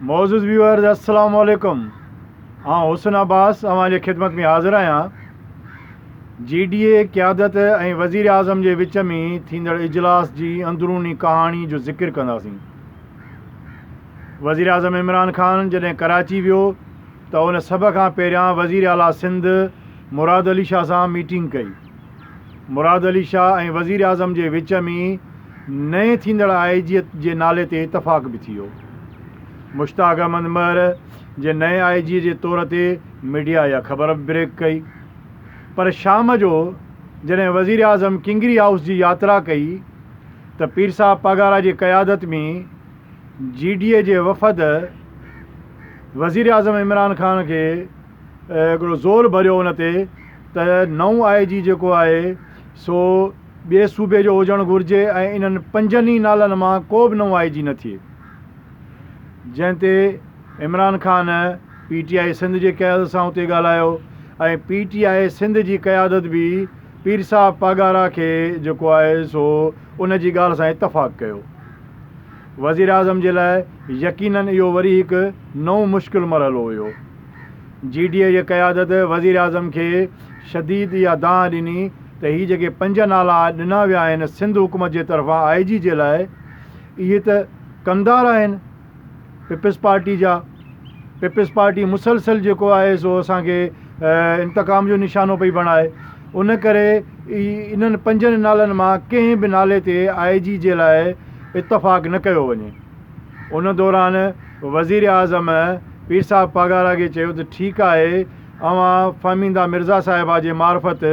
मोअज़्ज़िज़ viewers अस्सलाम वालेकुम। हुसन अब्बास अवांजे खिदमत में हाज़िर आहियां। GDA क़यादत ऐं वज़ीर आज़म जे विच में थींदड़ इजलास जी अंदरूनी कहाणी जो ज़िक्र कंदासीं। वज़ीर आज़म इमरान ख़ान जॾहिं कराची वियो त उन सभ खां पहिरियां वज़ीर आला सिंध मुराद अली शाह सां मीटिंग कई। मुराद अली शाह ऐं वज़ीर आज़म जे विच में नए थींदड़ IG जे नाले ते इतफ़ाक़ बि थी वियो। मुश्ताक अहमद महर जे नए IG जे तौर ते मीडिया इहा ख़बर ब्रेक कई। पर शाम जो जॾहिं वज़ीर आज़म किंगरी हाउस जी यात्रा कई त पीर साहब पगारा जी क़यादत में GDA जे वफ़द वज़ीर आज़म इमरान ख़ान खे हिकिड़ो ज़ोर भरियो उन ते त नओं IG जेको आहे सो ॿिए सूबे जो हुजणु घुरिजे ऐं इन्हनि 5 ई नालनि मां को बि नओं IG न थिए। जंहिं ते इमरान ख़ान PTI सिंध जे क़यादत सां उते ॻाल्हायो ऐं PTI सिंध जी क़यादत बि पीर साहब पगारा खे जेको आहे सो उन जी ॻाल्हि सां इतफ़ाक़ कयो। वज़ीर आज़म जे लाइ यकीनन इहो वरी हिकु नओं मुश्किल मरहलो हुयो। GDA जी क़यादत वज़ीर आज़म खे शदीद इहा दांह ॾिनी त हीअ जेके 5 नाला ॾिना विया आहिनि सिंध हुकूमत जे तरफ़ां IG जे लाइ, इहे त कंदार आहिनि पीपल्स पार्टी जा। पीपल्स पार्टी मुसलसल जेको आहे सो असांखे इंतकाम जो निशानो पई बणाए। उन करे इन्हनि 5 नालनि मां कंहिं बि नाले ते IG जे लाइ इतफ़ाक़ न कयो वञे। उन दौरान वज़ीर आज़म पीर साहब पगारा खे चयो त ठीकु आहे, अवां फ़हमीदा मिर्ज़ा साहिबा जे मार्फत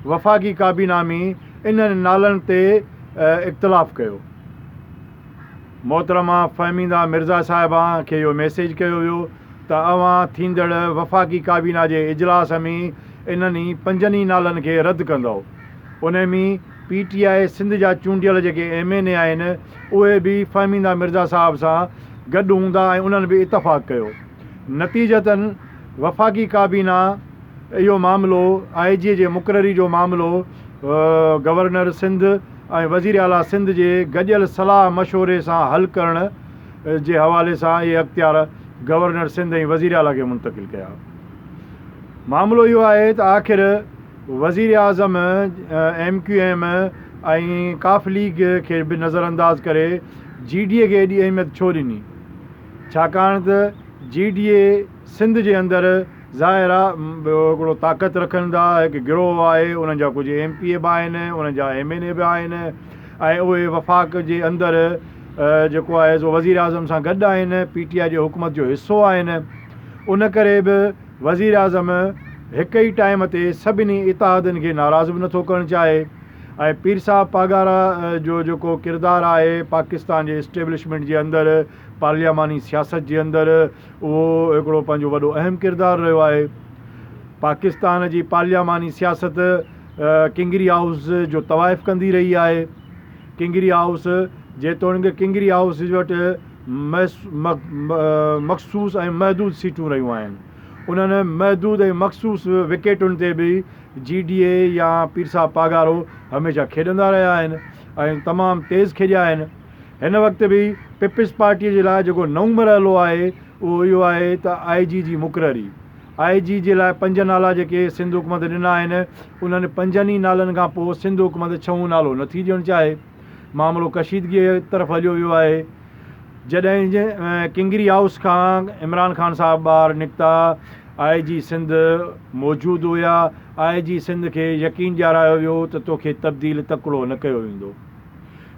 वफ़ाक़ी काबीना में इन्हनि नालनि ते इख़्तिलाफ़ कयो। मोहतरमा फ़हमीदा मिर्ज़ा साहिबा खे इहो मैसेज कयो वियो त अवां थींदड़ वफ़ाक़ी काबीना जे इजलास में इन्हनि 5 ई नालनि खे रद्द कंदव। उन में PTI सिंध जा चूंडियल जेके MNA आहिनि उहे बि फ़हमीदा मिर्ज़ा साहिब सां गॾु हूंदा ऐं उन्हनि बि इतफ़ाक़ कयो। नतीजतन वफ़ाक़ी काबीना इहो मामिलो IG जे मुक़ररी जो मामिलो गवर्नर सिंध ऐं वज़ीर आला सिंध जे गॾियल सलाह मशवरे सां हल करण जे हवाले सां इहे अख़्तियार गवर्नर सिंध ऐं वज़ीर आला खे मुंतक़िल कया। मामिलो इहो आहे त आख़िर वज़ीर आज़म MQM ऐं काफ लीग खे बि नज़रअंदाज़ करे GDA खे एॾी अहमियत छो ॾिनी। छाकाणि त GDA सिंध जे अंदरि ज़ाहिर आहे हिकिड़ो ताक़त रखंदा हिकु गिरोह आहे। उन्हनि जा कुझु MPA बि आहिनि, उन्हनि जा MNA बि आहिनि ऐं उहे वफ़ाक़ जे अंदरि जेको आहे सो वज़ीर आज़म सां गॾु आहिनि, PTI जे हुकूमत जो हिसो आहिनि। उन करे बि वज़ीर आज़म हिक ई टाइम ते सभिनी इतिहादनि खे नाराज़ बि नथो करणु चाहे। ऐं पीर साहब पगारा जो जेको किरदारु आहे पाकिस्तान जे इस्टेब्लिशमेंट जे अंदरि, पार्लियामानी सियासत जे अंदरि, उहो हिकिड़ो पंहिंजो वॾो अहम किरदारु रहियो आहे। पाकिस्तान जी पार्लियामानी सियासत किंगरी हाउस जो तवाइफ़ कंदी रही आहे। किंगरी हाउस जेतोणीकि किंगरी हाउस वटि मख़सूस ऐं महदूद सीटूं रहियूं आहिनि। उन्हनि महदूद ऐं मख़सूस विकेटुनि ते बि GDA या पीर साहब पगारो हमेशह खेॾंदा रहिया आहिनि ऐं तमामु तेज़ खेॾिया आहिनि। हिन वक़्तु बि पीपल्स पार्टीअ जे लाइ जेको नओं मरहलो आहे उहो इहो आहे त IG जी मुक़ररी। IG जे लाइ 5 नाला जेके सिंध हुकूमत ॾिना आहिनि, उन्हनि 5 ई नालनि खां पोइ सिंध हुकूमत 6हों नालो नथी ॾियणु चाहे। मामिलो कशीदगीअ तरफ़ हलियो वियो आहे। जॾहिं किंगरी हाउस खां इमरान ख़ान साहब ॿाहिरि निकिता, IG सिंध मौजूदु हुया। IG सिंध खे यकीन ॾियारायो वियो त तोखे तब्दील तकिड़ो न कयो वेंदो।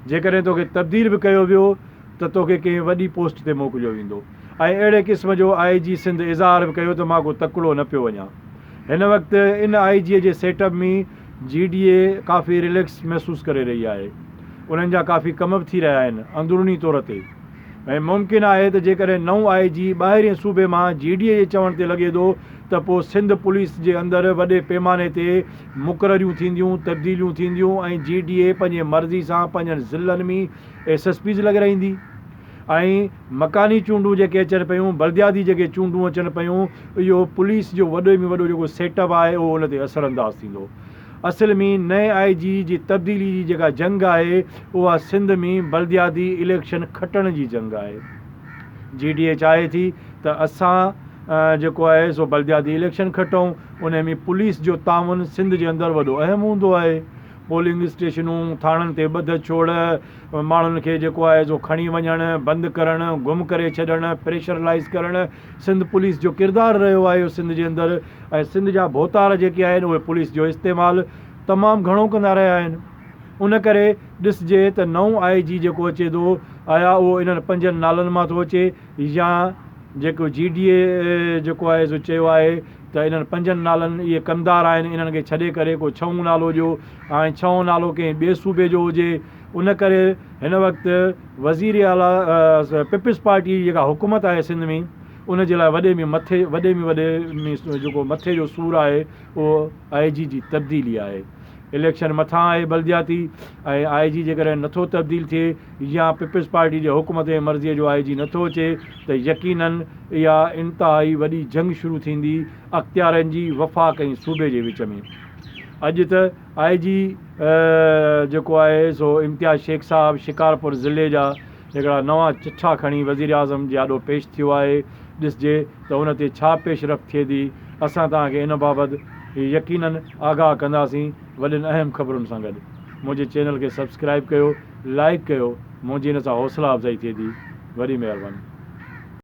जेकॾहिं तोखे तब्दील बि कयो वियो त तोखे कंहिं वॾी पोस्ट ते मोकिलियो वेंदो। ऐं अहिड़े क़िस्म जो IG सिंध इज़हार बि कयो त मां को तकिड़ो न पियो वञा। हिन वक़्तु इन IG जे सेटअप में GDA काफ़ी रिलैक्स महसूसु करे रही आहे। उन्हनि जा काफ़ी कम बि थी रहिया आहिनि अंदरूनी तौर ते। ऐं मुमकिन आहे त जेकॾहिं नओं IG ॿाहिरिएं सूबे मां GDA जे चवण ते लॻे थो त पोइ सिंध पुलिस जे अंदरि वॾे पैमाने ते मुक़ररियूं थींदियूं, तब्दीलियूं थींदियूं ऐं GDA पंहिंजे मर्ज़ी सां पंहिंजनि ज़िलनि में SSPs लॻाईंदी। ऐं मकानी चूंडूं जेके अचनि पियूं, बल्दियाती जेके चूंडूं अचनि पियूं, इहो पुलिस जो वॾो में वॾो जेको सेटअप आहे उहो उन ते असरअंदाज़ थींदो। असल में नए IG जी तब्दीली जी जेका जंग आहे उहा सिंध में बल्दियाती इलेक्शन खटण जी जंग आहे। GDA चाहे थी त असां जेको आहे सो बलदियाती इलेक्शन खटूं, उन में पुलिस जो ताउन सिंध जे अंदरि वॾो अहम हूंदो आहे। पोलिंग स्टेशनूं थाणनि ते ॿध छोड़, माण्हुनि खे जेको आहे सो खणी वञणु, बंदि करणु, गुम करे छॾणु, प्रेशरलाइज़ करणु, सिंध पुलिस जो किरदारु रहियो आहे इहो सिंध जे अंदरि। ऐं सिंध जा भोतार जेके आहिनि उहे पुलिस जो इस्तेमालु तमामु घणो कंदा रहिया आहिनि। उन करे ॾिसजे त नओं IG जेको अचे थो आया उहो इन्हनि 5 नालनि मां थो अचे, या जेको GDA जेको आहे सो चयो आहे त इन्हनि 5 नालनि इहे कमदार आहिनि, इन्हनि खे छॾे करे को 6 नालो ॾियो, हाणे 6 नालो कंहिं ॿिए सूबे जो हुजे। उन करे हिन वक़्तु वज़ीर आला पीपल्स पार्टी जी जेका हुकूमत आहे सिंध में, उन जे लाइ वॾे में जेको मथे जो सूरु आहे उहो IG जी तब्दीली आहे। इलेक्शन मथां आहे बलदियाती, ऐं IG जे करे नथो तब्दील थिए या पीपल्स पार्टी जे हुकूमत ऐं मर्ज़ीअ जो IG नथो अचे त यकीनन इहा इंतिहाई वॾी जंग शुरू थींदी अख़्तियारनि जी वफ़ाक़ ऐं सूबे जे विच में। अॼु त IG जेको आहे सो इम्तियाज़ शेख साहब शिकारपुर ज़िले जा हिकिड़ा नवां चिठा खणी वज़ीर आज़म जे आॾो पेश थियो आहे। ॾिसजे त उन ते छा पेशरफ़ थिए थी। असां तव्हांखे इन बाबति यकीनन आगाह कंदासीं वॾनि अहम ख़बरुनि सां गॾु। मुंहिंजे चैनल खे सब्सक्राइब कयो, लाइक कयो, मुंहिंजी इन सां हौसला अफ़ज़ाई थिए थी। वॾी महिरबानी।